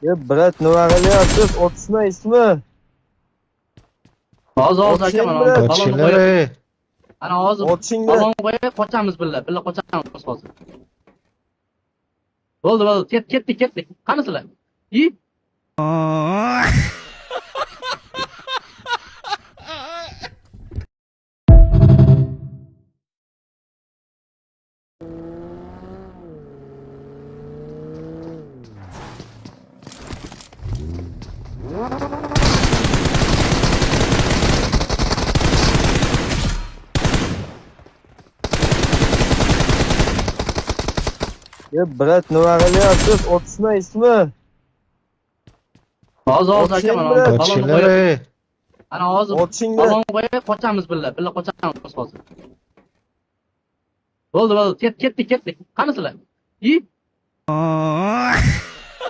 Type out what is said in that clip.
Brat, nima qilyapsiz? Otishmaysizmi? Hozir aka mana balonni Otishinglar, qo'yib. Ana hozir Otishinglar. balonni qo'yib qochamiz billa qochamiz hozir. Bo'ldi, ketdik. Qani sizlar? Brat, nima qilyapsiz? Otishmaysizmi? Hozir aka mana balonni Otishinglar, qo'yib. Ana hozir Otishinglar. balonni qo'yib qochamiz billa qochamiz hozir. Bo'ldi, ketdik. Qani sizlar?